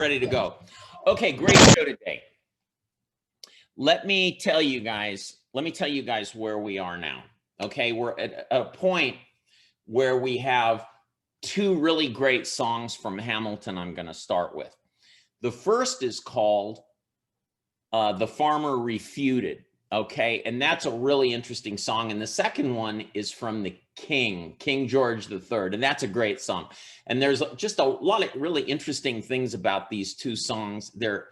Ready to go. Okay, great show today. Let me tell you guys where we are now. Okay, we're at a point where we have two really great songs from Hamilton I'm going to start with. The first is called The Farmer Refuted. Okay, and that's a really interesting song. And the second one is from the King George III, and that's a great song. And there's just a lot of really interesting things about these two songs. They're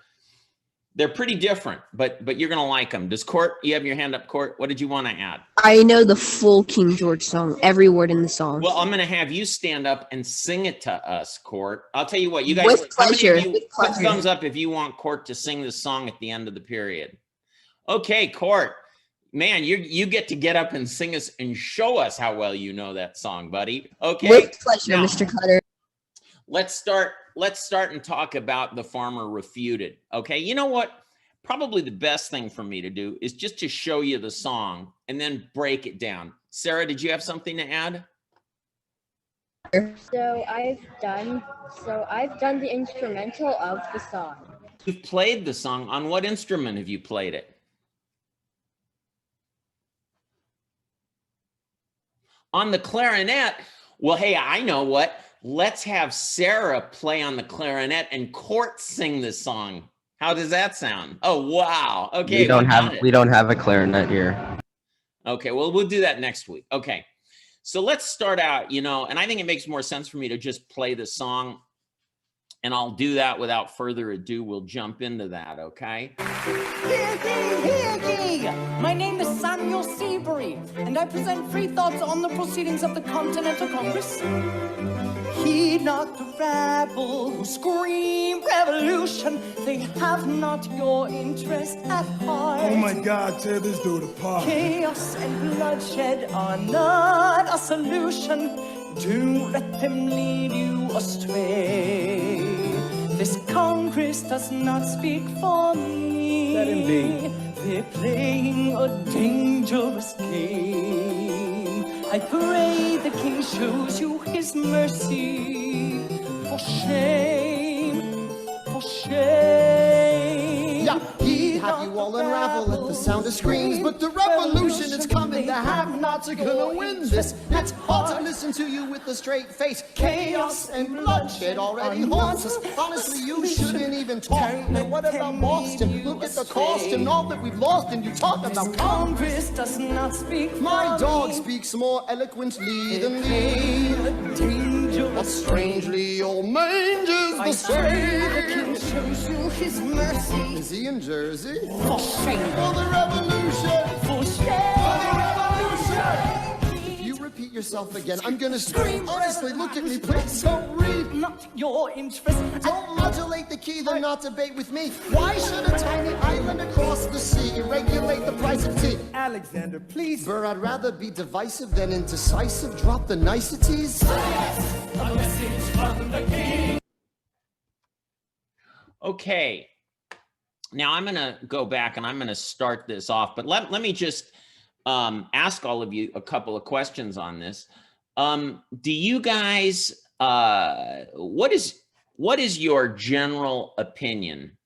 pretty different, but you're gonna like them. Does Court, you have your hand up, Court? What did you want to add? I know the full King George song, every word in the song. Well, I'm gonna have you stand up and sing it to us, Court. I'll tell you what, you guys. With pleasure. Put thumbs up if you want Court to sing this song at the end of the period. Okay, Court, man, you get to get up and sing us and show us how well you know that song, buddy. Okay. With pleasure, now, Mr. Cutter. Let's start and talk about The Farmer Refuted. Okay, you know what? Probably the best thing for me to do is just to show you the song and then break it down. Sarah, did you have something to add? So I've done the instrumental of the song. You've played the song. On what instrument have you played it? On the clarinet. Well, hey, I know what. Let's have Sarah play on the clarinet and Court sing this song. How does that sound? Oh, wow. Okay. We don't have a clarinet here. Okay, well, we'll do that next week. Okay. So let's start out, and I think it makes more sense for me to just play the song, and I'll do that without further ado. We'll jump into that, okay? Hear ye! My name is Samuel Seabury, and I present free thoughts on the proceedings of the Continental Congress. Heed not the rabble who scream revolution. They have not your interest at heart. Oh my God, tear this dude apart. Chaos and bloodshed are not a solution. Do let them lead you astray. This Congress does not speak for me. Let him be. They're playing a dangerous game. I pray the King shows you his mercy. For shame, for shame. Yeah, he'd have you all unravel at the sound of screams. But the revolution is coming, the have-nots are gonna win this. It's hard to listen to you with a straight face. Chaos and bloodshed already haunts us. Honestly, you shouldn't even talk. And what about Boston? Look at the cost and all that we've lost, and you talk about Congress does not speak. My dog speaks more eloquently than me. But strangely, your mange is the same. The King shows you his mercy. Is he in Jersey? For shame. For the revolution! For shame. For the revolution! If you repeat yourself again, I'm gonna scream. Honestly, look at me, please. Don't read. Not your interest. Don't modulate the key, then not debate with me. Why should a tiny island across the sea regulate the price of tea? Alexander, please. Burr, I'd rather be divisive than indecisive. Drop the niceties. A message from the King. Okay. Now I'm going to go back and I'm going to start this off, but let me just ask all of you a couple of questions on this. Do you guys, what is your general opinion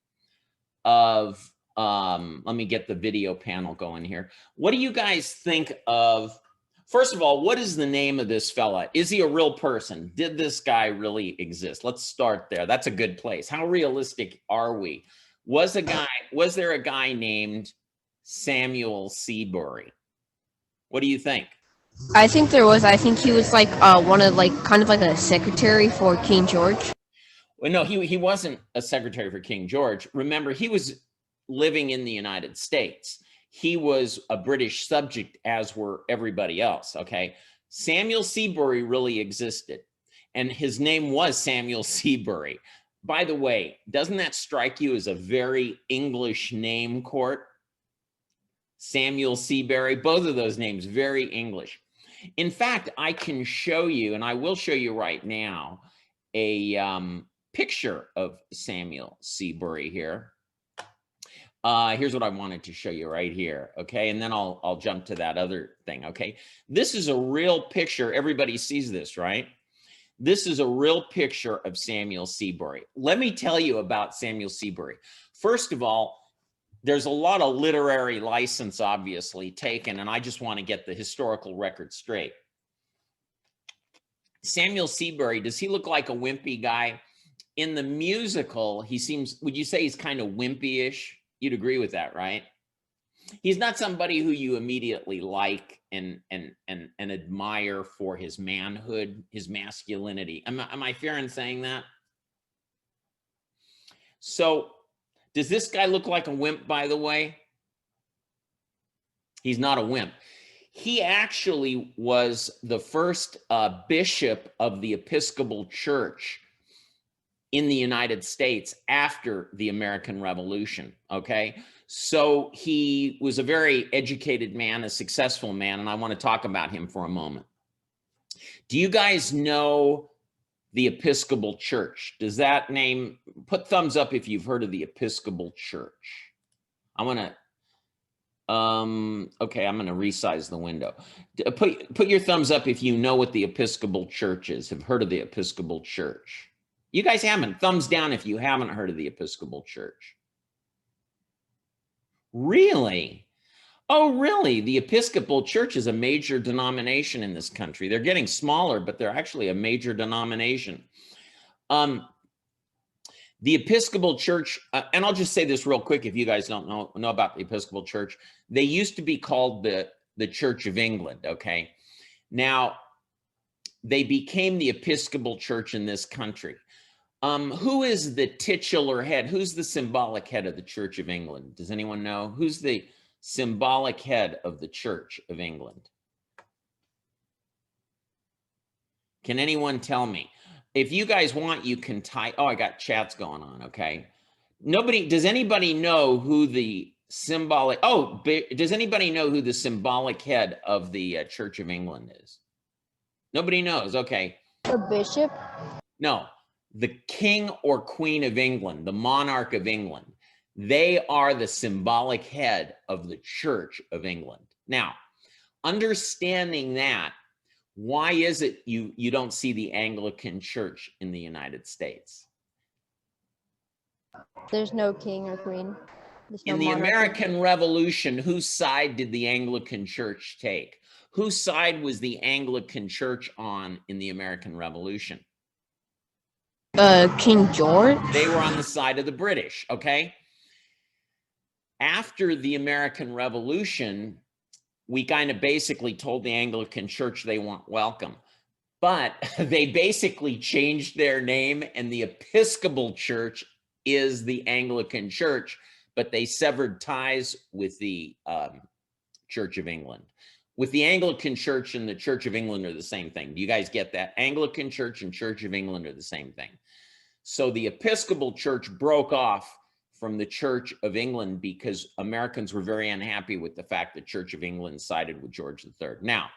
of, let me get the video panel going here. What do you guys think of, first of all, what is the name of this fella? Is he a real person? Did this guy really exist? Let's start there. That's a good place. How realistic are we? Was there a guy named Samuel Seabury? What do you think? I think there was. I think he was like kind of like a secretary for King George. Well, no, he wasn't a secretary for King George. Remember, he was living in the United States. He was a British subject, as were everybody else, okay? Samuel Seabury really existed, and his name was Samuel Seabury. By the way, doesn't that strike you as a very English name, Court? Samuel Seabury, both of those names, very English. In fact, I can show you, and I will show you right now, a picture of Samuel Seabury here. Here's what I wanted to show you right here, okay? And then I'll jump to that other thing, okay? This is a real picture. Everybody sees this, right? This is a real picture of Samuel Seabury. Let me tell you about Samuel Seabury. First of all, there's a lot of literary license obviously taken, and I just want to get the historical record straight. Samuel Seabury, does he look like a wimpy guy? In the musical, he seems, would you say he's kind of wimpy-ish? You'd agree with that, right? He's not somebody who you immediately like and admire for his manhood, his masculinity. Am I fair in saying that? So, does this guy look like a wimp, by the way? He's not a wimp. He actually was the first bishop of the Episcopal Church in the United States after the American Revolution, okay? So he was a very educated man, a successful man, and I want to talk about him for a moment. Do you guys know the Episcopal Church? Does that name, put thumbs up if you've heard of the Episcopal Church. I want to, okay, I'm going to resize the window. Put your thumbs up if you know what the Episcopal Church is, have heard of the Episcopal Church. You guys haven't. Thumbs down if you haven't heard of the Episcopal Church. Really? Oh, really? The Episcopal Church is a major denomination in this country. They're getting smaller, but they're actually a major denomination. The Episcopal Church, and I'll just say this real quick if you guys don't know about the Episcopal Church. They used to be called the Church of England, okay? Now, they became the Episcopal Church in this country. Who is the titular head? Who's the symbolic head of the Church of England? Does anyone know? Who's the symbolic head of the Church of England? Can anyone tell me? If you guys want, you can type. Oh, I got chats going on, okay? Nobody, does anybody know who the symbolic, does anybody know who the symbolic head of the Church of England is? Nobody knows, okay. The bishop? No. The King or Queen of England, the monarch of England, they are the symbolic head of the Church of England. Now, understanding that, why is it you don't see the Anglican Church in the United States? There's no king or queen. In the American Revolution, whose side did the Anglican Church take? Whose side was the Anglican Church on in the American Revolution? King George? They were on the side of the British, okay? After the American Revolution, we kind of basically told the Anglican Church they weren't welcome. But they basically changed their name, and the Episcopal Church is the Anglican Church, but they severed ties with the Church of England. With the Anglican Church and the Church of England are the same thing. Do you guys get that? Anglican Church and Church of England are the same thing. So the Episcopal Church broke off from the Church of England because Americans were very unhappy with the fact that Church of England sided with George III. Now,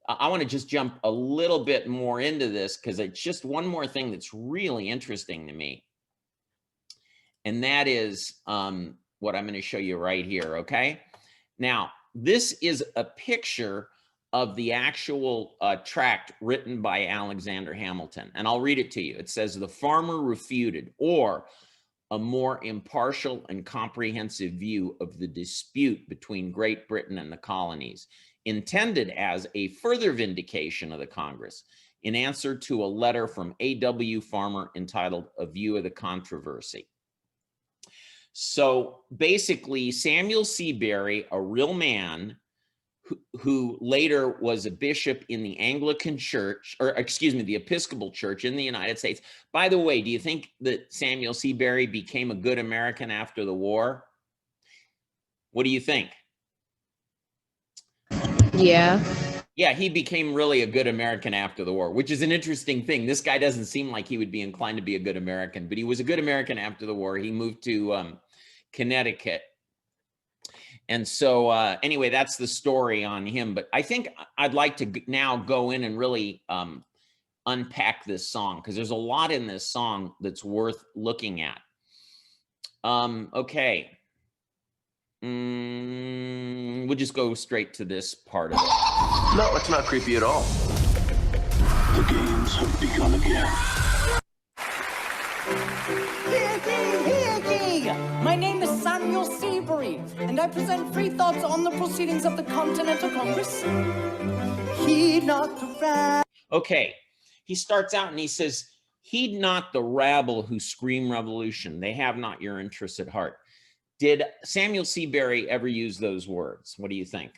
I want to just jump a little bit more into this because it's just one more thing that's really interesting to me. And that is what I'm going to show you right here, okay? Now, this is a picture of the actual tract written by Alexander Hamilton. And I'll read it to you. It says, "The Farmer Refuted, or a more impartial and comprehensive view of the dispute between Great Britain and the colonies, intended as a further vindication of the Congress, in answer to a letter from A.W. Farmer entitled A View of the Controversy." So basically, Samuel Seabury, a real man who later was a bishop in the Anglican Church, or excuse me, the Episcopal Church in the United States. By the way, do you think that Samuel Seabury became a good American after the war? What do you think? Yeah. Yeah, he became really a good American after the war, which is an interesting thing. This guy doesn't seem like he would be inclined to be a good American, but he was a good American after the war. He moved to Connecticut. And so anyway, that's the story on him. But I think I'd like to now go in and really unpack this song, because there's a lot in this song that's worth looking at. Okay. We'll just go straight to this part of it. No, it's not creepy at all. The games have begun again. Hear ye! My name is Samuel Seabury, and I present free thoughts on the proceedings of the Continental Congress. Heed not the wrath. Okay, he starts out and he says, heed not the rabble who scream revolution. They have not your interests at heart. Did Samuel Seabury ever use those words? What do you think?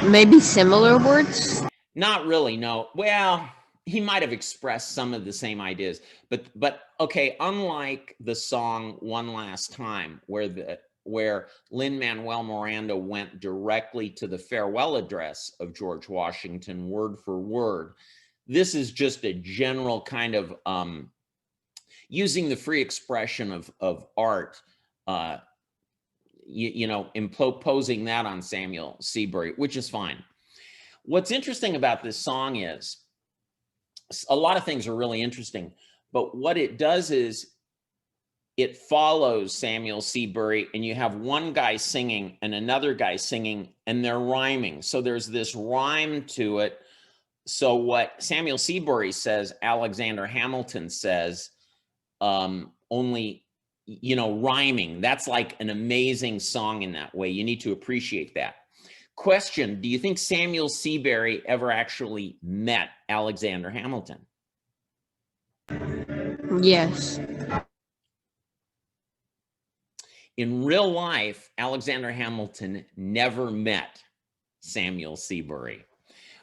Maybe similar words. Not really, no. Well, he might have expressed some of the same ideas, but okay, unlike the song One Last Time, where Lin-Manuel Miranda went directly to the farewell address of George Washington word for word, this is just a general kind of using the free expression of art, you know, imposing that on Samuel Seabury, which is fine. What's interesting about this song is a lot of things are really interesting, but what it does is it follows Samuel Seabury, and you have one guy singing and another guy singing, and they're rhyming. So there's this rhyme to it. So what Samuel Seabury says, Alexander Hamilton says, only, you know, rhyming. That's like an amazing song in that way. You need to appreciate that. Question, do you think Samuel Seabury ever actually met Alexander Hamilton? Yes. In real life, Alexander Hamilton never met Samuel Seabury.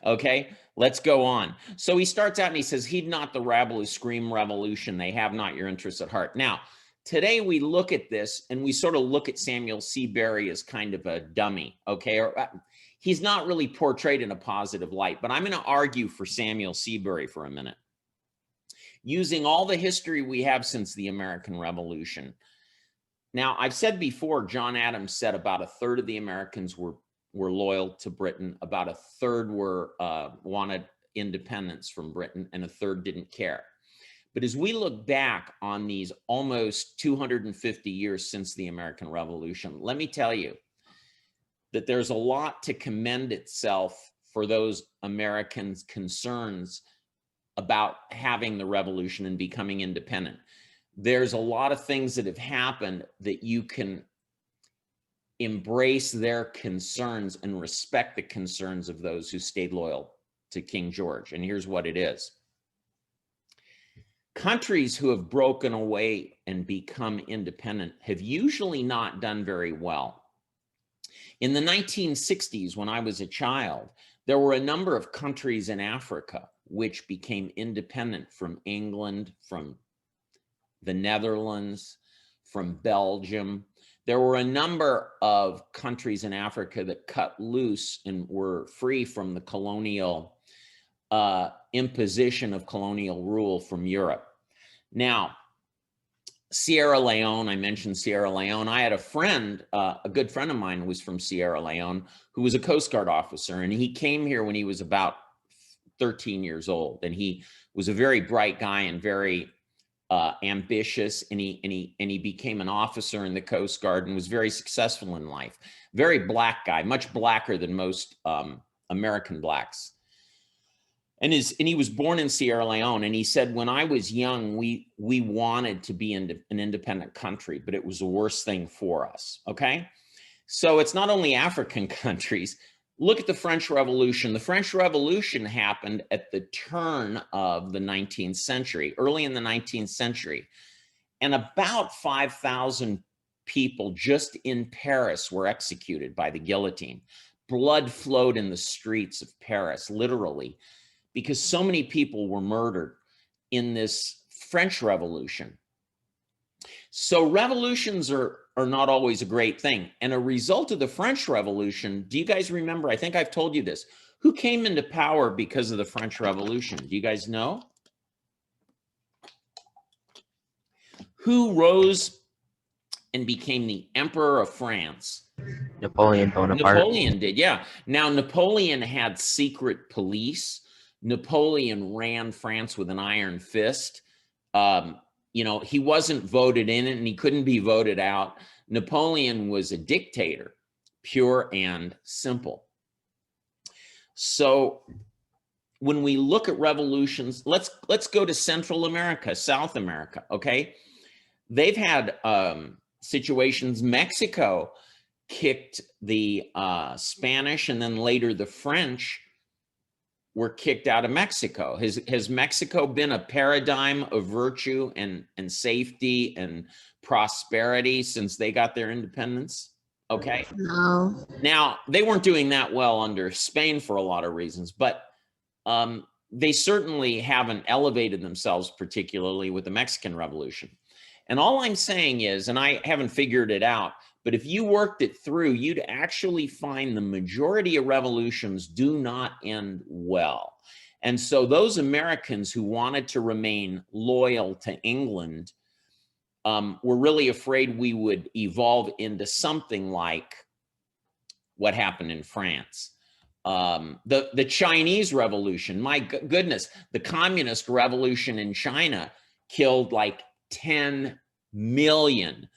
Okay, let's go on. So he starts out and he says, heed not the rabble who scream revolution. They have not your interests at heart. Now, today we look at this and we sort of look at Samuel Seabury as kind of a dummy, okay? Or, he's not really portrayed in a positive light, but I'm going to argue for Samuel Seabury for a minute. Using all the history we have since the American Revolution. Now, I've said before, John Adams said about a third of the Americans were loyal to Britain, about a third were wanted independence from Britain, and a third didn't care. But as we look back on these almost 250 years since the American Revolution, let me tell you that there's a lot to commend itself for those Americans' concerns about having the revolution and becoming independent. There's a lot of things that have happened that you can embrace their concerns and respect the concerns of those who stayed loyal to King George. And here's what it is. Countries who have broken away and become independent have usually not done very well. In the 1960s, when I was a child, there were a number of countries in Africa which became independent from England, from the Netherlands, from Belgium. There were a number of countries in Africa that cut loose and were free from the colonial imposition of colonial rule from Europe. Now, Sierra Leone, I mentioned Sierra Leone. I had a friend, a good friend of mine was from Sierra Leone, who was a Coast Guard officer, and he came here when he was about 13 years old. And he was a very bright guy and very ambitious, and he became an officer in the Coast Guard and was very successful in life. Very black guy, much blacker than most American blacks. And he was born in Sierra Leone, and he said, when I was young, we wanted to be an independent country, but it was the worst thing for us, okay? So it's not only African countries. Look at the French Revolution. The French Revolution happened at the turn of the 19th century, early in the 19th century. And about 5,000 people just in Paris were executed by the guillotine. Blood flowed in the streets of Paris, literally, because so many people were murdered in this French Revolution. So revolutions are not always a great thing. And a result of the French Revolution, do you guys remember? I think I've told you this. Who came into power because of the French Revolution? Do you guys know? Who rose and became the Emperor of France? Napoleon Bonaparte. Napoleon did, yeah. Now, Napoleon had secret police. Napoleon ran France with an iron fist. You know, he wasn't voted in and he couldn't be voted out. Napoleon was a dictator, pure and simple. So when we look at revolutions, let's go to Central America, South America, okay? They've had situations. Mexico kicked the Spanish, and then later the French were kicked out of Mexico. Has Mexico been a paradigm of virtue and safety and prosperity since they got their independence? Okay. No. Now, they weren't doing that well under Spain for a lot of reasons, but they certainly haven't elevated themselves, particularly with the Mexican Revolution. And all I'm saying is, and I haven't figured it out, but if you worked it through, you'd actually find the majority of revolutions do not end well. And so those Americans who wanted to remain loyal to England were really afraid we would evolve into something like what happened in France. The Chinese Revolution, my goodness, the Communist Revolution in China killed like 10 million.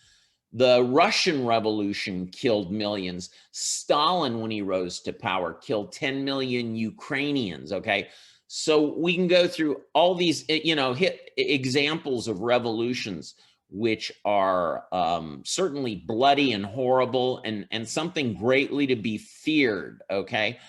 The Russian Revolution killed millions. Stalin, when he rose to power, killed 10 million Ukrainians, okay? So we can go through all these, examples of revolutions which are certainly bloody and horrible and something greatly to be feared, okay?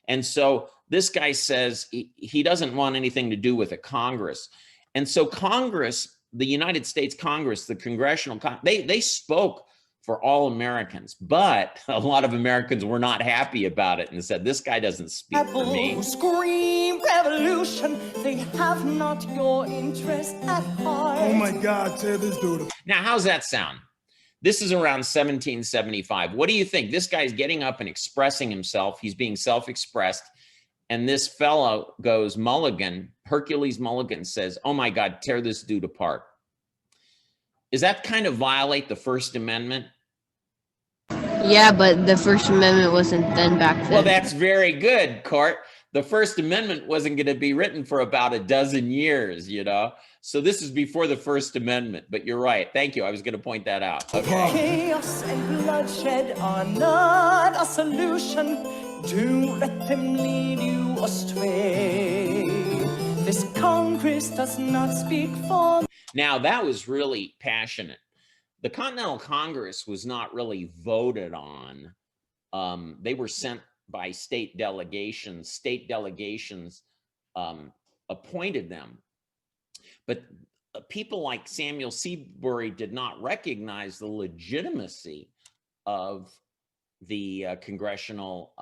And so this guy says he doesn't want anything to do with a Congress. And so Congress, the United States Congress, the Congressional, they spoke for all Americans, but a lot of Americans were not happy about it and said, this guy doesn't speak for me. Scream revolution, they have not your interest at heart. Oh my God, tear this dude. Now, how's that sound? This is around 1775. What do you think? This guy's getting up and expressing himself. He's being self-expressed. And this fellow goes, Mulligan, Hercules Mulligan says, oh my God, tear this dude apart. Does that kind of violate the First Amendment? Yeah, but the First Amendment wasn't then back then. Well, that's very good, Court. The First Amendment wasn't going to be written for about a dozen years, So this is before the First Amendment, but you're right. Thank you. I was going to point that out. Okay. Chaos and bloodshed are not a solution. Don't let them lead you astray. This Congress does not speak for. Now, that was really passionate. The Continental Congress was not really voted on. They were sent by state delegations. State delegations appointed them. But people like Samuel Seabury did not recognize the legitimacy of the congressional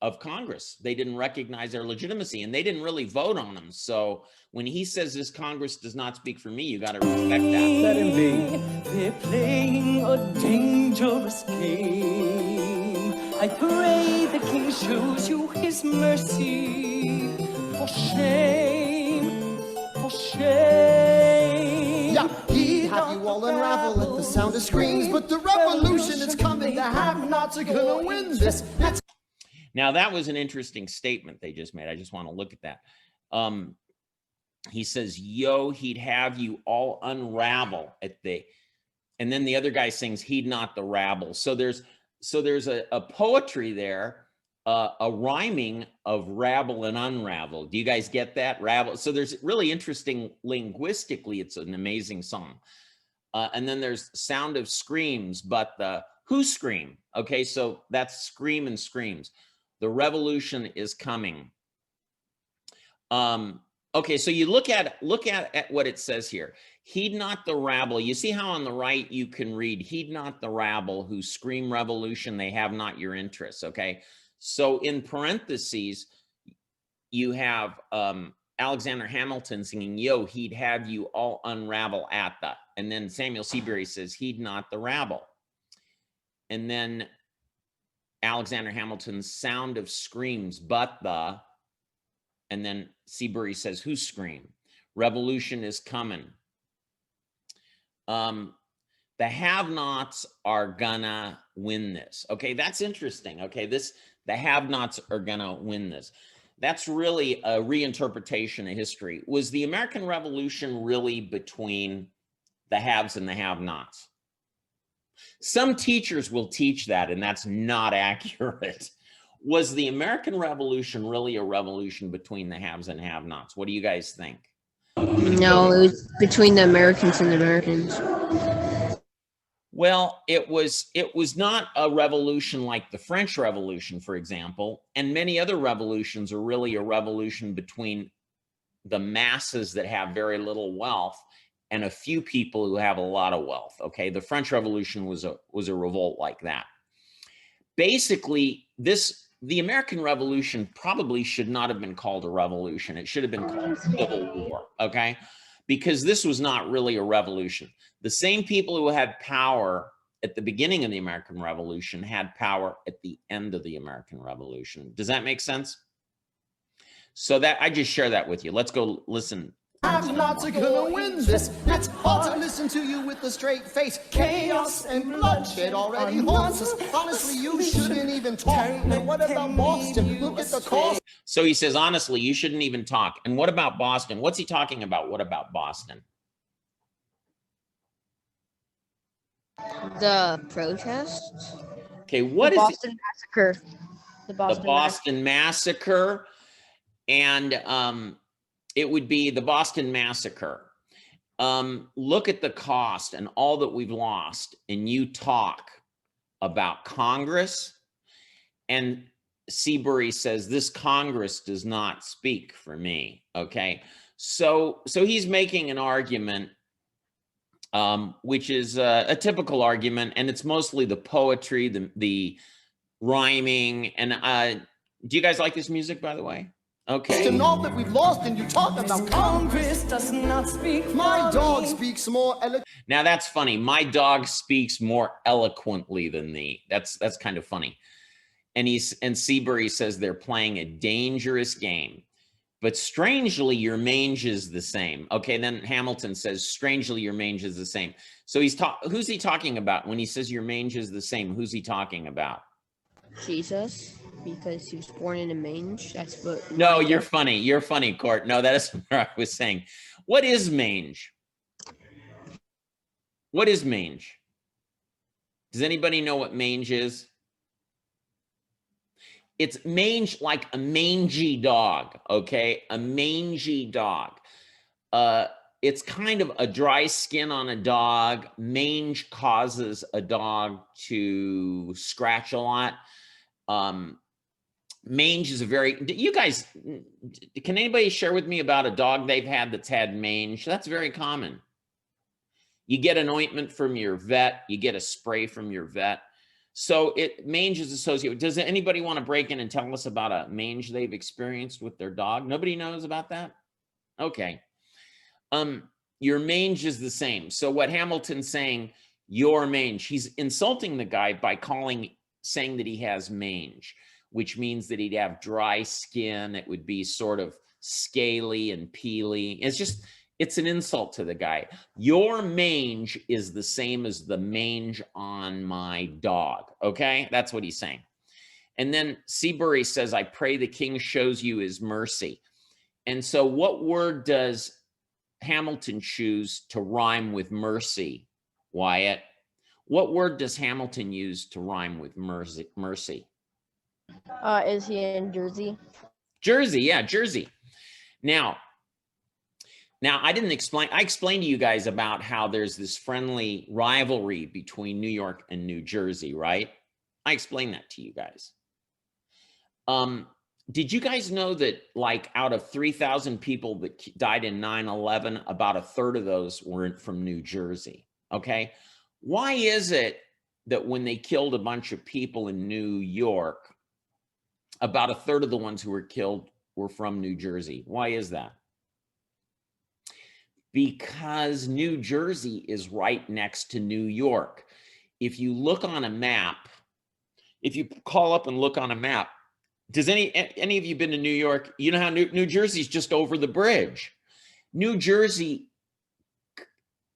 of Congress. They didn't recognize their legitimacy, and they didn't really vote on them. So when he says this Congress does not speak for me, you got to respect that. Let him be. They're playing a dangerous game. I pray the king shows you his mercy. For shame, for shame. Yeah, he'd have you all unravel at the sound of screams, but the revolution is coming. The have-nots are gonna win this. Now, that was an interesting statement they just made. I just want to look at that. He says, yo, he'd have you all unravel at the, and then the other guy sings, he'd not the rabble. So there's a poetry there, a rhyming of rabble and unravel. Do you guys get that? Rabble. So there's really interesting linguistically, it's an amazing song. And then there's sound of screams, but the who scream? Okay, so that's scream and screams. The revolution is coming. Okay, so you look at what it says here. Heed not the rabble. You see how on the right you can read, heed not the rabble who scream revolution, they have not your interests, okay? So in parentheses, you have Alexander Hamilton singing, yo, he'd have you all unravel at the, and then Samuel Seabury says, heed not the rabble. And then Alexander Hamilton's sound of screams, but the, and then Seabury says, who scream? Revolution is coming. The have-nots are gonna win this. Okay, that's interesting. Okay, the have-nots are gonna win this. That's really a reinterpretation of history. Was the American Revolution really between the haves and the have-nots? Some teachers will teach that, and that's not accurate. Was the American Revolution really a revolution between the haves and have-nots? What do you guys think? No, it was between the Americans and the Americans. Well, it was not a revolution like the French Revolution, for example, and many other revolutions are really a revolution between the masses that have very little wealth and a few people who have a lot of wealth. Okay, the French Revolution was a revolt like that. Basically, the American Revolution probably should not have been called a revolution. It should have been called Civil War. Okay, because this was not really a revolution. The same people who had power at the beginning of the American Revolution had power at the end of the American Revolution. Does that make sense? So that I just share that with you. Let's go listen. Have-nots are gonna win this. It's hard to listen to you with a straight face. Chaos and bloodshed already haunts us. Honestly, you shouldn't even talk. And what about Boston? Look at the cost. So he says, honestly, you shouldn't even talk. And what about Boston? What's he talking about? What about Boston? The protests. Okay, what the is Boston Massacre? The Boston Massacre, and it would be the Boston Massacre. Look at the cost and all that we've lost, and you talk about Congress, and Seabury says this Congress does not speak for me. Okay, so he's making an argument, which is a typical argument, and it's mostly the poetry, the rhyming, and do you guys like this music, by the way? Okay. And all that we've lost, and you talk about Congress does not speak. My dog speaks more eloquently. Now that's funny. My dog speaks more eloquently than thee. That's kind of funny. And Seabury says they're playing a dangerous game, but strangely your mange is the same. Okay, then Hamilton says strangely your mange is the same. So who's he talking about when he says your mange is the same? Who's he talking about? Jesus, because he was born in a mange. That's what. No, you're funny. You're funny, Court. No, that isn't what I was saying. What is mange? What is mange? Does anybody know what mange is? It's mange like a mangy dog, okay? A mangy dog. It's kind of a dry skin on a dog. Mange causes a dog to scratch a lot. Mange is you guys, can anybody share with me about a dog they've had that's had mange? That's very common. You get an ointment from your vet, you get a spray from your vet. So mange is associated. Does anybody want to break in and tell us about a mange they've experienced with their dog? Nobody knows about that? Okay. Your mange is the same. So what Hamilton's saying, your mange, he's insulting the guy by saying that he has mange, which means that he'd have dry skin. It would be sort of scaly and peely. It's an insult to the guy. Your mange is the same as the mange on my dog. Okay, that's what he's saying. And then Seabury says, I pray the king shows you his mercy. And so what word does Hamilton choose to rhyme with mercy, Wyatt? What word does Hamilton use to rhyme with mercy? Is he in Jersey? Jersey, yeah, Jersey. Now I explained to you guys about how there's this friendly rivalry between New York and New Jersey, right? I explained that to you guys. Did you guys know that like out of 3,000 people that died in 9/11, about a third of those weren't from New Jersey? Okay. Why is it that when they killed a bunch of people in New York, about a third of the ones who were killed were from New Jersey? Why is that? Because New Jersey is right next to New York. If you look on a map, if you call up and look on a map, does any of you been to New York? You know how New Jersey's just over the bridge. New Jersey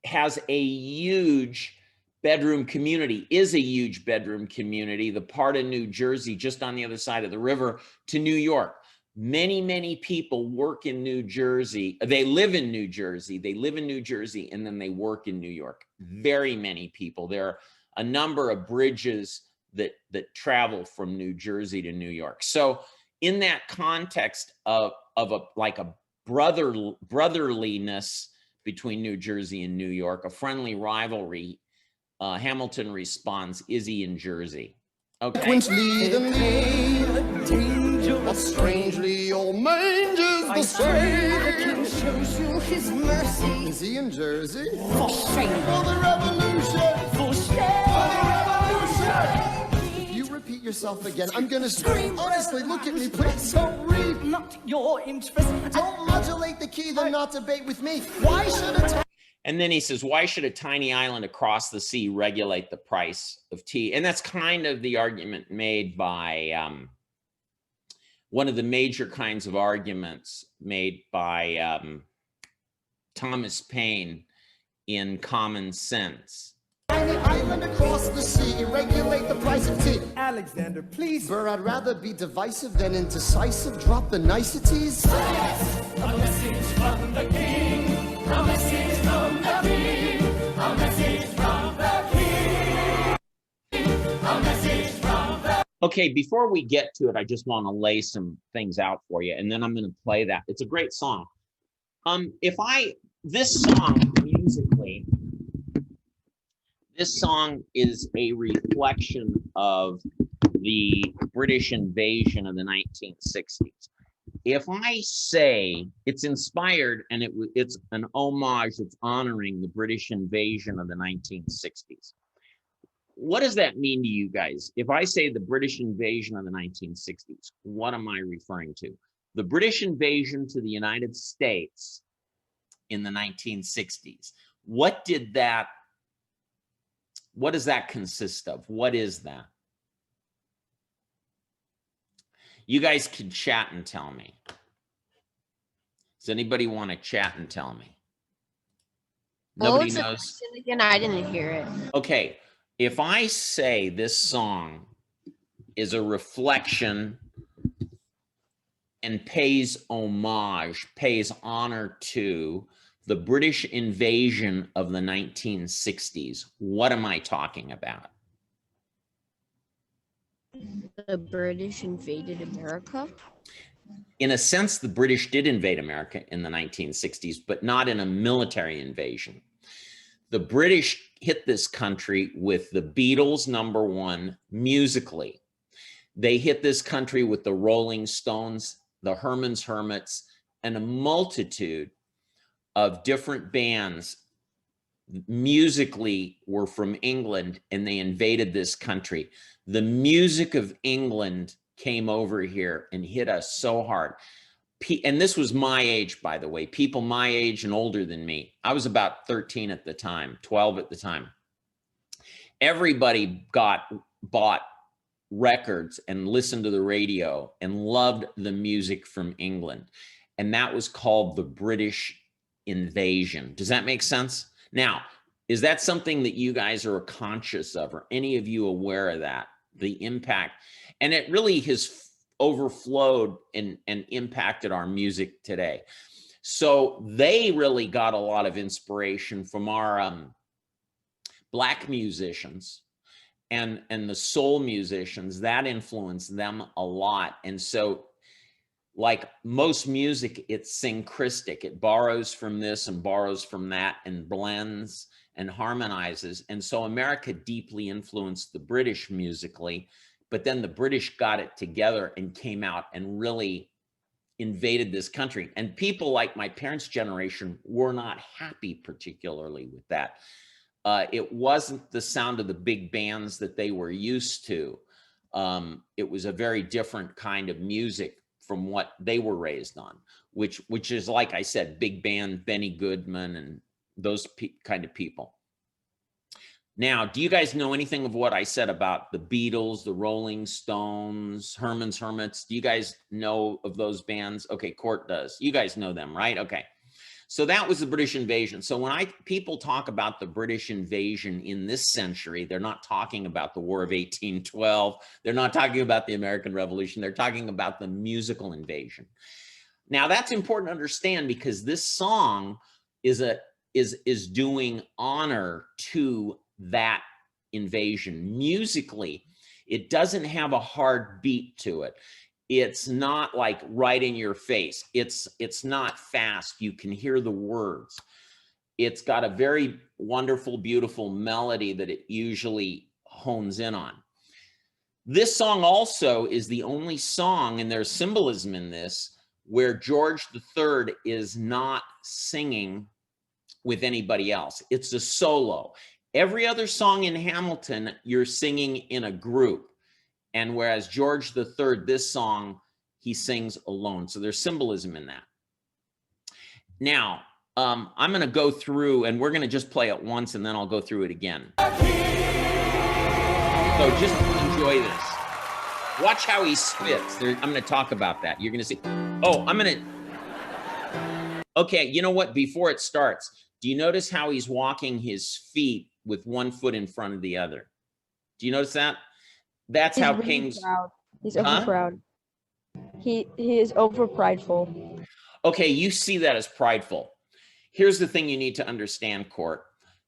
has a huge bedroom community, is a huge bedroom community, the part of New Jersey just on the other side of the river to New York. Many, many people work in New Jersey. They live in New Jersey. They live in New Jersey, and then they work in New York. Very many people. There are a number of bridges that travel from New Jersey to New York. So in that context of a brotherliness between New Jersey and New York, a friendly rivalry, Hamilton responds, "Izzy in Jersey." Okay. Quinchly the but strangely all mangers the same. The king shows you his mercy. Is he in Jersey? For shame. For the revolution! For shame. For the revolution! If you repeat yourself again, I'm gonna scream. Honestly, look at me, please don't read. Not your interest. Don't modulate the key, then not debate with me. Why should a And then he says, why should a tiny island across the sea regulate the price of tea? And that's kind of the argument made by one of the major kinds of arguments made by Thomas Paine in Common Sense. tiny island across the sea regulate the price of tea? Alexander, please. Burr, I'd rather be divisive than indecisive. Drop the niceties. A message from the king. A message from the king. A message from the king. A message from the Okay, before we get to it, I just want to lay some things out for you, and then I'm going to play that. It's a great song. This song musically, this song is a reflection of the British invasion of the 1960s. If I say it's inspired and it's an homage, it's honoring the British invasion of the 1960s. What does that mean to you guys? If I say the British invasion of the 1960s, what am I referring to? The British invasion to the United States in the 1960s. What does that consist of? What is that? You guys can chat and tell me. Does anybody want to chat and tell me? Nobody knows. Question again, I didn't hear it. Okay, if I say this song is a reflection and pays homage, pays honor to the British invasion of the 1960s, what am I talking about? The British invaded America. In a sense, the British did invade America in the 1960s, but not in a military invasion. The British hit this country with the Beatles, number one, musically. They hit this country with the Rolling Stones, the Herman's Hermits, and a multitude of different bands musically were from England, and they invaded this country. The music of England came over here and hit us so hard. And this was my age, by the way, people my age and older than me. I was about 13 at the time, 12 at the time. Everybody bought records and listened to the radio and loved the music from England. And that was called the British invasion. Does that make sense? Now, is that something that you guys are conscious of? Or any of you aware of that? The impact? And it really has overflowed and impacted our music today. So they really got a lot of inspiration from our Black musicians and the soul musicians. That influenced them a lot. And so, like most music, it's syncretic. It borrows from this and borrows from that and blends and harmonizes. And so America deeply influenced the British musically, but then the British got it together and came out and really invaded this country. And people like my parents' generation were not happy particularly with that. It wasn't the sound of the big bands that they were used to. It was a very different kind of music from what they were raised on, which is, like I said, big band, Benny Goodman, and those kind of people. Now, do you guys know anything of what I said about the Beatles, the Rolling Stones, Herman's Hermits? Do you guys know of those bands? Okay, Court does. You guys know them, right? Okay. So that was the British invasion. So when people talk about the British invasion in this century, they're not talking about the War of 1812. They're not talking about the American Revolution. They're talking about the musical invasion. Now that's important to understand, because this song is doing honor to that invasion musically. It doesn't have a hard beat to it. It's not like right in your face. It's not fast. You can hear the words. It's got a very wonderful, beautiful melody that it usually hones in on. This song also is the only song, and there's symbolism in this, where George III is not singing with anybody else. It's a solo. Every other song in Hamilton, you're singing in a group. And whereas George III, this song, he sings alone. So there's symbolism in that. Now, I'm going to go through, and we're going to just play it once, and then I'll go through it again. So just enjoy this. Watch how he spits. I'm going to talk about that. You're going to see. Oh, okay, you know what? Before it starts, do you notice how he's walking his feet with one foot in front of the other? Do you notice that? That's He's how really kings. proud. He's over proud. He is over prideful. Okay, you see that as prideful. Here's the thing you need to understand, Court.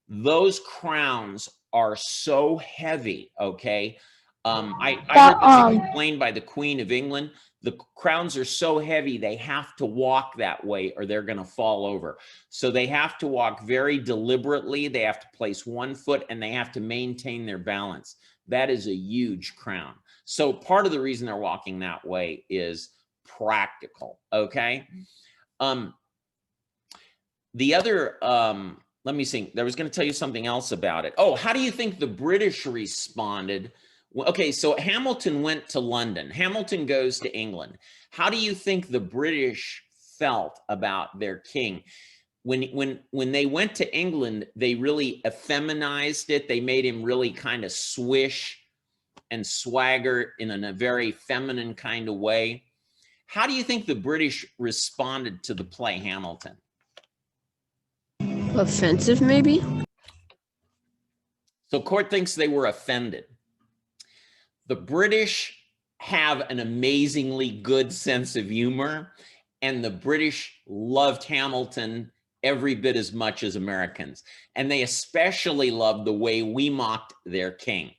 Those crowns are so heavy, okay? I heard this explained by the Queen of England. The crowns are so heavy, they have to walk that way or they're going to fall over. So they have to walk very deliberately. They have to place one foot and they have to maintain their balance. That is a huge crown. So part of the reason they're walking that way is practical, okay? The other, let me see, I was going to tell you something else about it. Oh, how do you think the British responded? Okay, so Hamilton went to London. Hamilton goes to England. How do you think the British felt about their king? When they went to England, they really effeminized it. They made him really kind of swish and swagger in a very feminine kind of way. How do you think the British responded to the play Hamilton? Offensive, maybe? So Court thinks they were offended. The British have an amazingly good sense of humor, and the British loved Hamilton every bit as much as Americans. And they especially loved the way we mocked their king.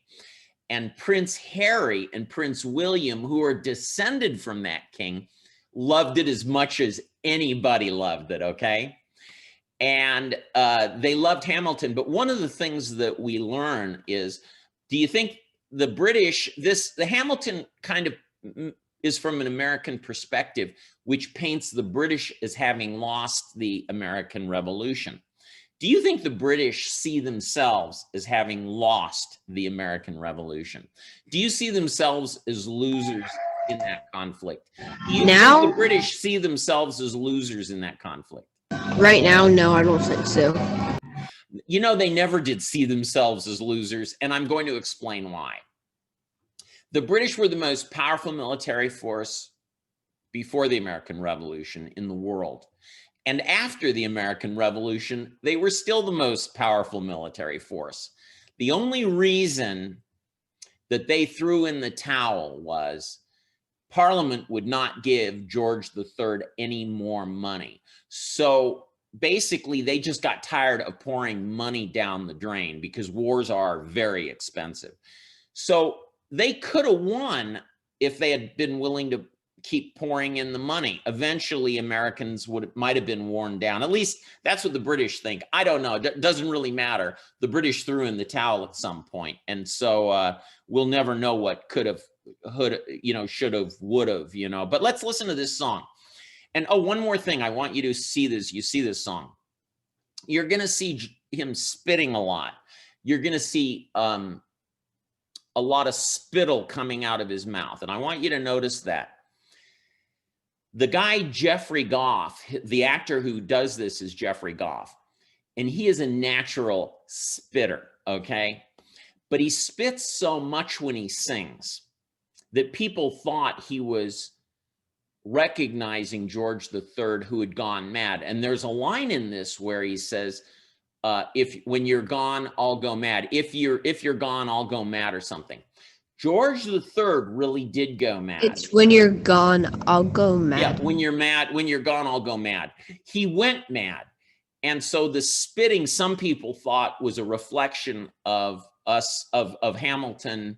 And Prince Harry and Prince William, who are descended from that king, loved it as much as anybody loved it, okay? And they loved Hamilton. But one of the things that we learn is, do you think the British, the Hamilton kind of is from an American perspective, which paints the British as having lost the American Revolution. Do you think the British see themselves as having lost the American Revolution? Do you see themselves as losers in that conflict? Do you Now, think the British see themselves as losers in that conflict? right now, no, I don't think so. You know, they never did see themselves as losers, and I'm going to explain why. The British were the most powerful military force before the American Revolution in the world. And after the American Revolution, they were still the most powerful military force. The only reason that they threw in the towel was Parliament would not give George III any more money. So basically, they just got tired of pouring money down the drain because wars are very expensive. So they could have won if they had been willing to keep pouring in the money. Eventually, Americans might have been worn down. At least that's what the British think. I don't know. It doesn't really matter. The British threw in the towel at some point. And so we'll never know what could have, should have, would have, But let's listen to this song. And oh, one more thing. I want you to see this. You see this song. You're going to see him spitting a lot. You're going to see a lot of spittle coming out of his mouth. And I want you to notice that. The guy, Jeffrey Goff, the actor who does this is Jeffrey Goff. And he is a natural spitter, okay? But he spits so much when he sings that people thought he was recognizing George III, who had gone mad. And there's a line in this where he says, when you're gone, I'll go mad. If you're gone, I'll go mad, or something. George III really did go mad. It's when you're gone, I'll go mad. Yeah, when you're mad, when you're gone, I'll go mad. He went mad. And so the spitting, some people thought, was a reflection of Hamilton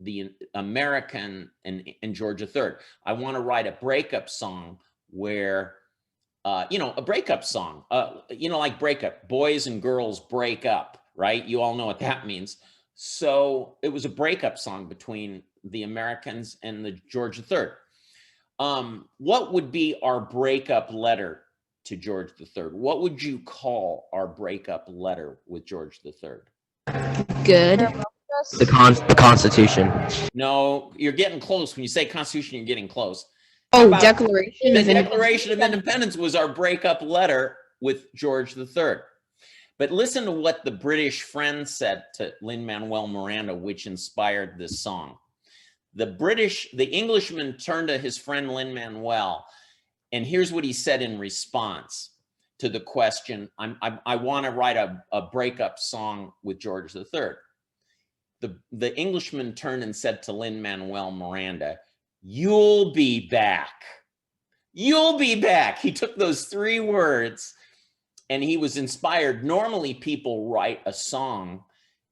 the American and George III. I want to write a breakup song where, you know, a breakup song, you know, like breakup, boys and girls break up, right? You all know what that means. So it was a breakup song between the Americans and the George III. What would be our breakup letter to George III? What would you call our breakup letter with George III? Good. The Constitution. No, you're getting close. When you say Constitution, you're getting close. Oh, about Declaration The of Independence. Declaration of Independence was our breakup letter with George III. But listen to what the British friend said to Lin-Manuel Miranda, which inspired this song. The Englishman turned to his friend Lin-Manuel, and here's what he said in response to the question, I want to write a breakup song with George III. The Englishman turned and said to Lin-Manuel Miranda, "You'll be back. You'll be back." He took those 3 words and he was inspired. Normally people write a song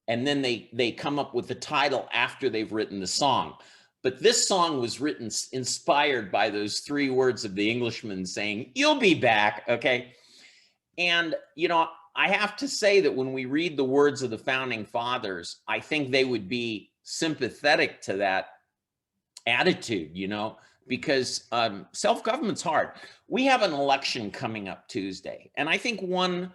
and then they come up with the title after they've written the song. But this song was written inspired by those 3 words of the Englishman saying, "You'll be back," okay? And, you know, I have to say that when we read the words of the founding fathers, I think they would be sympathetic to that attitude, you know, because self-government's hard. We have an election coming up Tuesday. And I think one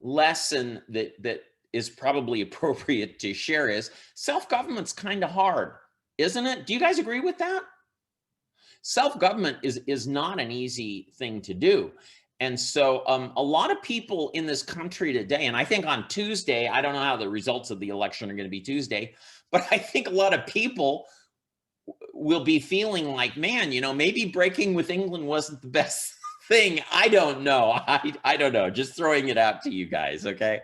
lesson that is probably appropriate to share is self-government's kind of hard, isn't it? Do you guys agree with that? Self-government is not an easy thing to do. And so a lot of people in this country today, and I think on Tuesday, I don't know how the results of the election are going to be Tuesday, but I think a lot of people will be feeling like, man, you know, maybe breaking with England wasn't the best thing. I don't know. I don't know. Just throwing it out to you guys, okay?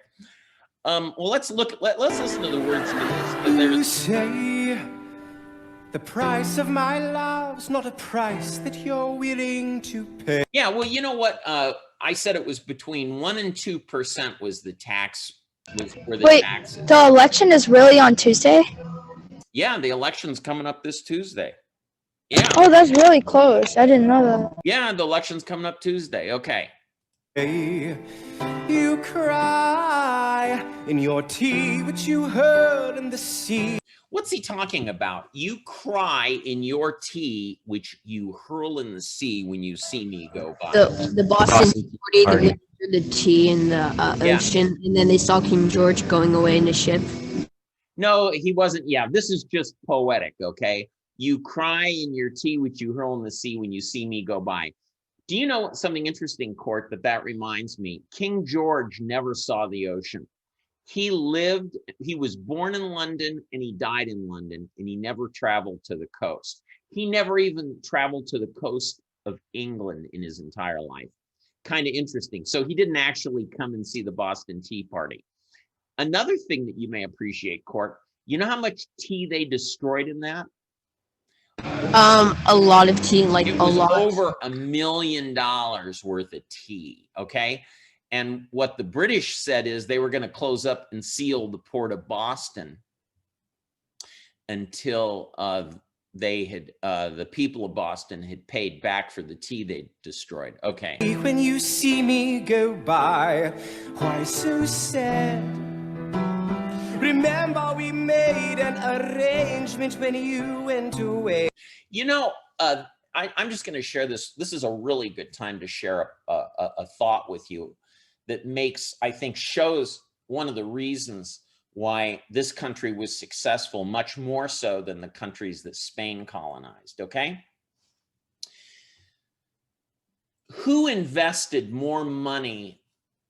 Well, let's listen to the words to this. You say the price of my love's not a price that you're willing to pay. Yeah, well, you know what? I said it was between 1% and 2% was the tax. Were the Wait, taxes. the election is really on Tuesday? Yeah, the election's coming up this Tuesday. Yeah. Oh, that's really close. I didn't know that. Yeah, the election's coming up Tuesday. Okay. You cry in your tea, which you heard in the sea. What's he talking about? You cry in your tea, which you hurl in the sea when you see me go by. The Boston Tea Party, they went the tea in the ocean, and then they saw King George going away in a ship. No, he wasn't. Yeah, this is just poetic, okay? You cry in your tea, which you hurl in the sea when you see me go by. Do you know something interesting, Court, that reminds me? King George never saw the ocean. He was born in London and he died in London, and he never traveled to the coast. He never even traveled to the coast of England in his entire life. Kind of interesting. So he didn't actually come and see the Boston Tea Party. Another thing that you may appreciate, Court, you know how much tea they destroyed in that? A lot of tea, like it a was lot. Over $1 million worth of tea, okay? And what the British said is they were going to close up and seal the port of Boston until the people of Boston had paid back for the tea they destroyed. Okay. When you see me go by, why so sad? Remember we made an arrangement when you went away. You know, I'm just going to share this. This is a really good time to share a thought with you that shows one of the reasons why this country was successful, much more so than the countries that Spain colonized, okay? Who invested more money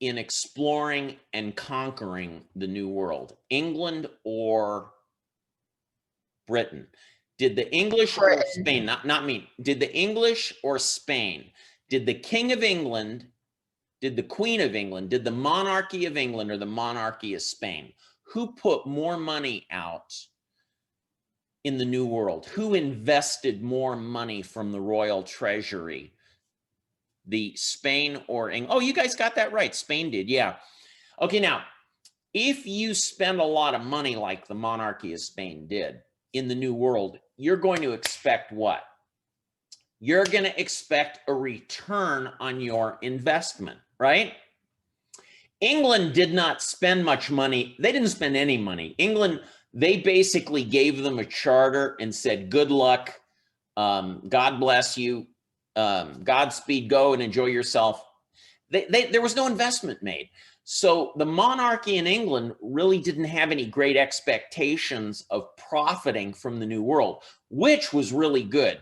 in exploring and conquering the New World, England or Britain? Did the English or Spain, not me, did the English or Spain? Did the King of England, did the Queen of England, did the monarchy of England or the monarchy of Spain? Who put more money out in the New World? Who invested more money from the royal treasury? The Spain or England? Oh, you guys got that right. Spain did, yeah. Okay, now, if you spend a lot of money like the monarchy of Spain did, in the New World, you're going to expect what? You're going to expect a return on your investment, right? England did not spend much money. They didn't spend any money. England, they basically gave them a charter and said, good luck, God bless you, Godspeed, go and enjoy yourself. There was no investment made. So the monarchy in England really didn't have any great expectations of profiting from the New World, which was really good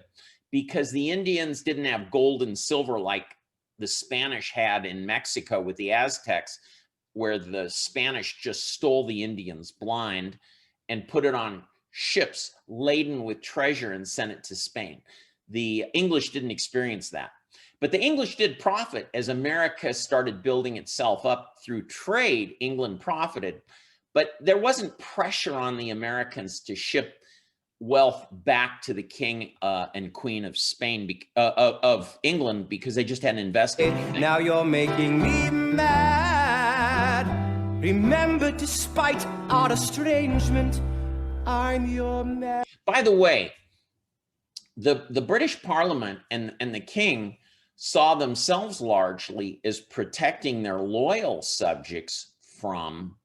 because the Indians didn't have gold and silver like the Spanish had in Mexico with the Aztecs, where the Spanish just stole the Indians blind and put it on ships laden with treasure and sent it to Spain. The English didn't experience that. But the English did profit as America started building itself up through trade. England profited, but there wasn't pressure on the Americans to ship wealth back to the king and queen of Spain, of England, because they just hadn't invested anything. Now you're making me mad. Remember, despite our estrangement, I'm your man. By the way, the British Parliament and the king saw themselves largely as protecting their loyal subjects from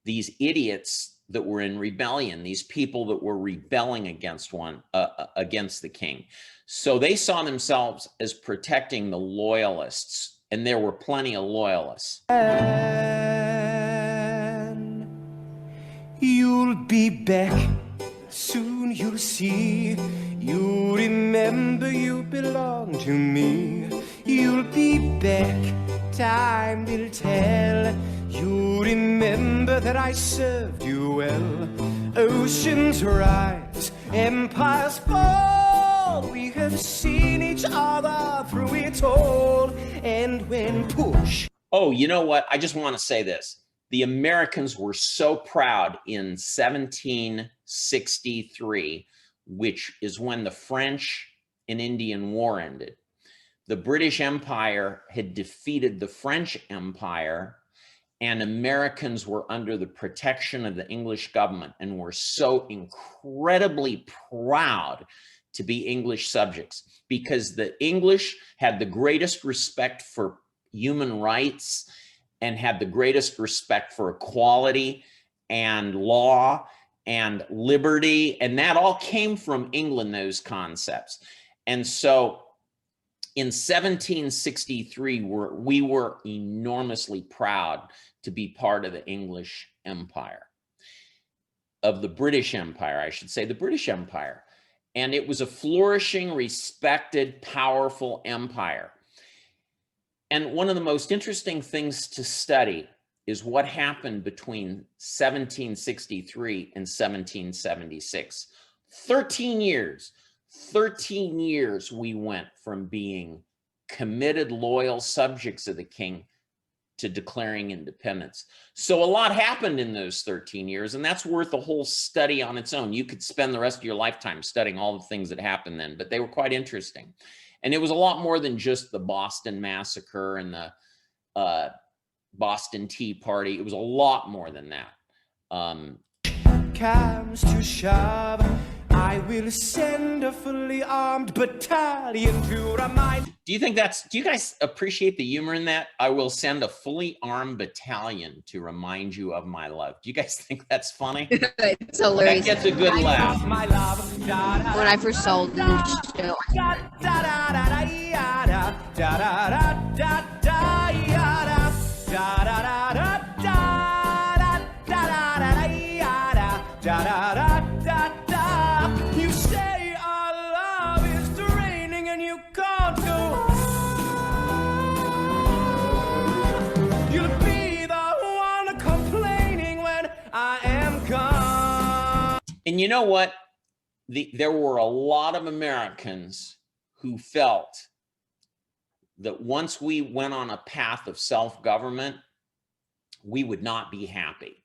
these idiots that were in rebellion, these people that were rebelling against against the king. So they saw themselves as protecting the loyalists, and there were plenty of loyalists. And you'll be back, soon you'll see. You remember you belong to me. You'll be back, time will tell. You remember that I served you well. Oceans rise, empires fall. We have seen each other through it all. And when push. Oh, you know what? I just want to say this. The Americans were so proud in 1763, which is when the French and Indian War ended. The British Empire had defeated the French Empire, and Americans were under the protection of the English government and were so incredibly proud to be English subjects because the English had the greatest respect for human rights and had the greatest respect for equality and law and liberty, and that all came from England, those concepts. And so in 1763, we were enormously proud to be part of the English Empire, of the British Empire, I should say, the British Empire. And it was a flourishing, respected, powerful empire. And one of the most interesting things to study is what happened between 1763 and 1776. 13 years we went from being committed, loyal subjects of the king to declaring independence. So a lot happened in those 13 years, and that's worth a whole study on its own. You could spend the rest of your lifetime studying all the things that happened then, but they were quite interesting. And it was a lot more than just the Boston Massacre and the Boston Tea Party. It was a lot more than that. Comes to shove, I will send a fully armed battalion to remind. Do you guys appreciate the humor in that? I will send a fully armed battalion to remind you of my love. Do you guys think that's funny? It's hilarious. That gets a good laugh. My love, When I first saw the show, you say our love is draining and you can't go on. You'll be the one complaining when I am gone. And you know what? There were a lot of Americans who felt that once we went on a path of self-government, we would not be happy.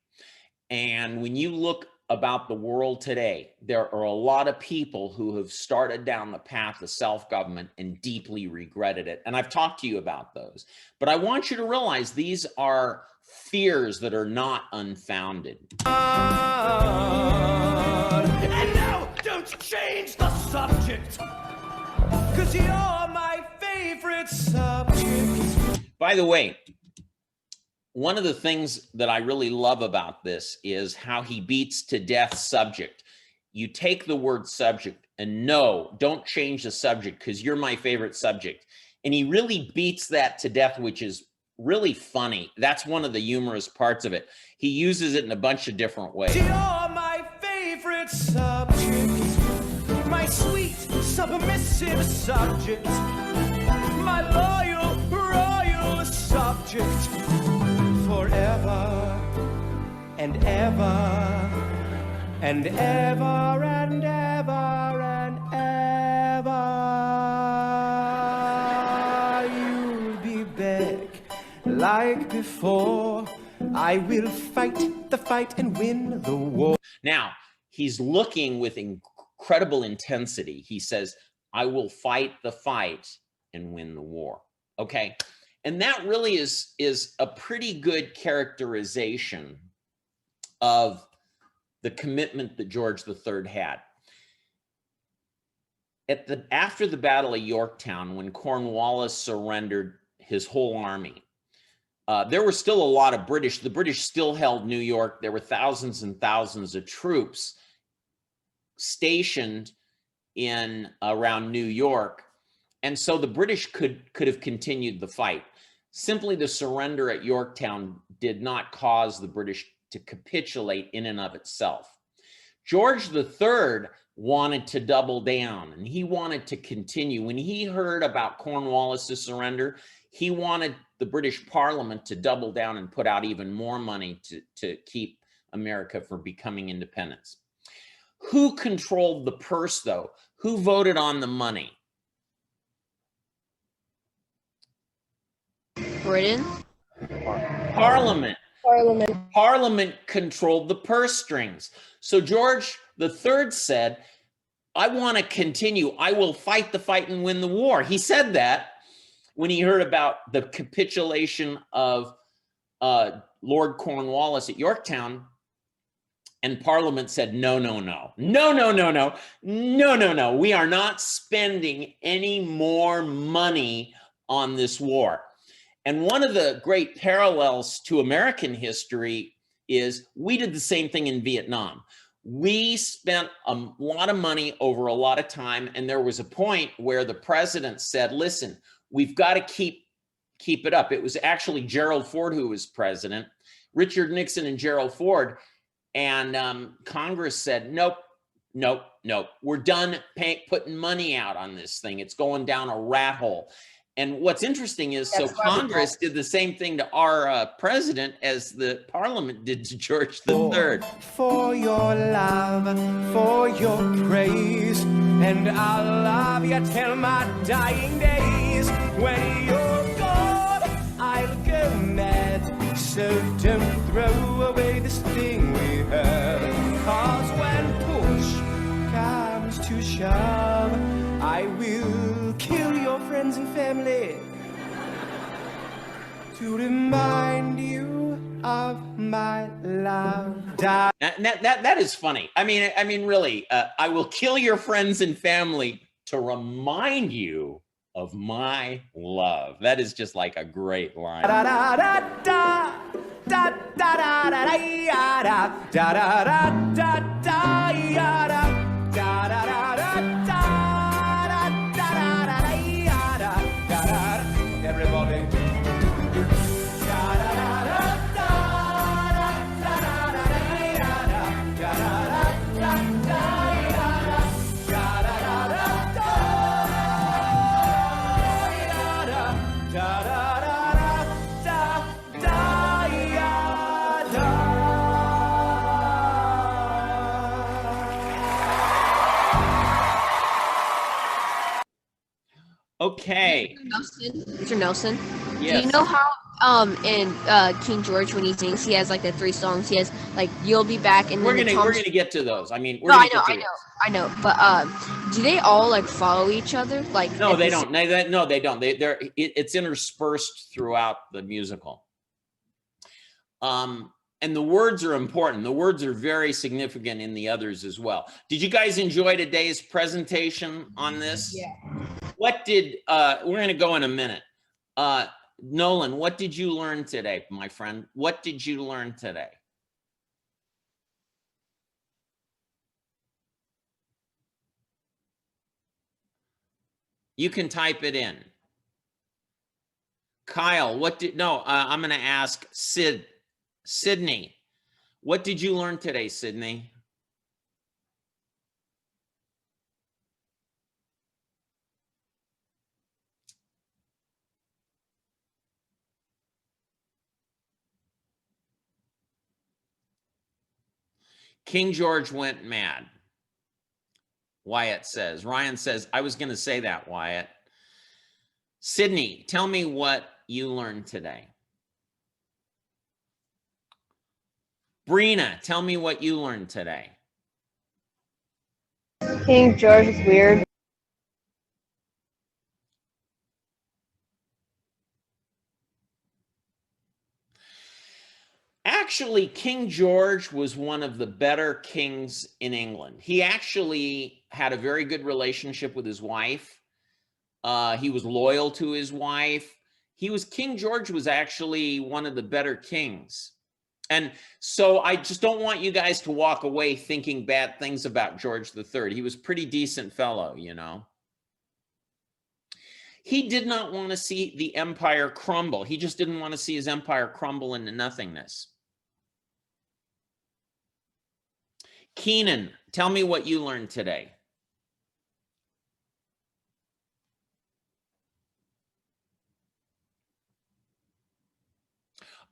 And when you look about the world today, there are a lot of people who have started down the path of self-government and deeply regretted it. And I've talked to you about those. But I want you to realize these are fears that are not unfounded. And now, don't change the subject, 'cause you're my favorite subject. By the way, one of the things that I really love about this is how he beats to death subject. You take the word subject and no, don't change the subject because you're my favorite subject. And he really beats that to death, which is really funny. That's one of the humorous parts of it. He uses it in a bunch of different ways. You're my favorite subject, my sweet, submissive subject, my loyal, royal subject, forever and ever and ever and ever and ever. You'll be back like before. I will fight the fight and win the war. Now, he's looking with incredible intensity. He says, I will fight the fight and win the war. Okay. And that really is a pretty good characterization of the commitment that George III had. After the Battle of Yorktown, when Cornwallis surrendered his whole army, there were still a lot of British. The British still held New York. There were thousands and thousands of troops stationed in around New York. And so the British could have continued the fight. Simply the surrender at Yorktown did not cause the British to capitulate in and of itself. George III wanted to double down and he wanted to continue. When he heard about Cornwallis's surrender, he wanted the British Parliament to double down and put out even more money to keep America from becoming independent. Who controlled the purse, though? Who voted on the money? Britain? Parliament. Parliament. Parliament controlled the purse strings. So George III said, I want to continue. I will fight the fight and win the war. He said that when he heard about the capitulation of Lord Cornwallis at Yorktown, and Parliament said, no, no, no, no, no, no, no, no, no, no. We are not spending any more money on this war. And one of the great parallels to American history is we did the same thing in Vietnam. We spent a lot of money over a lot of time. And there was a point where the president said, listen, we've got to keep it up. It was actually Gerald Ford who was president, Richard Nixon and Gerald Ford. And Congress said, nope, nope, nope. We're done putting money out on this thing. It's going down a rat hole. And what's interesting is, so Congress did the same thing to our president as the Parliament did to George III. For your love, for your praise, and I'll love you till my dying days. When you're gone, I'll go mad. So don't throw away this thing we have. 'Cause when push comes to shove, I will kill your friends and family to remind you of my love. That is funny. I mean, really, I will kill your friends and family to remind you of my love. That is just like a great line. Da da da da da da da da da da da da da da da da da da. Everybody. Okay. Mr. Nelson, Yes. do you know how in King George, when he sings, he has like the 3 songs? He has like "You'll Be Back," and We're then gonna get to those. I mean, we're no, gonna I know. But do they all like follow each other? Like no, they don't. No, they don't. It's interspersed throughout the musical. And the words are important. The words are very significant in the others as well. Did you guys enjoy today's presentation on this? Yeah. What did, we're going to go in a minute. Nolan, what did you learn today, my friend? What did you learn today? You can type it in. Kyle, what did, no, I'm going to ask Sydney. What did you learn today, Sydney? King George went mad. Wyatt says. Ryan says, I was going to say that, Wyatt. Sydney, tell me what you learned today. Brina, tell me what you learned today. King George is weird. Actually, King George was one of the better kings in England. He actually had a very good relationship with his wife. He was loyal to his wife. King George was actually one of the better kings. And so I just don't want you guys to walk away thinking bad things about George III. He was a pretty decent fellow, you know. He did not want to see the empire crumble. He just didn't want to see his empire crumble into nothingness. Keenan, tell me what you learned today.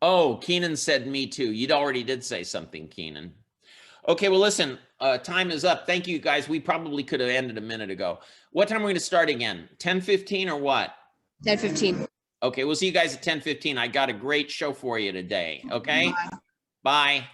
Oh, Keenan said me too. You already did say something, Keenan. Okay, well, listen, time is up. Thank you, guys. We probably could have ended a minute ago. What time are we going to start again? 10:15 or what? 10:15. Okay, we'll see you guys at 10:15. I got a great show for you today. Okay? Bye.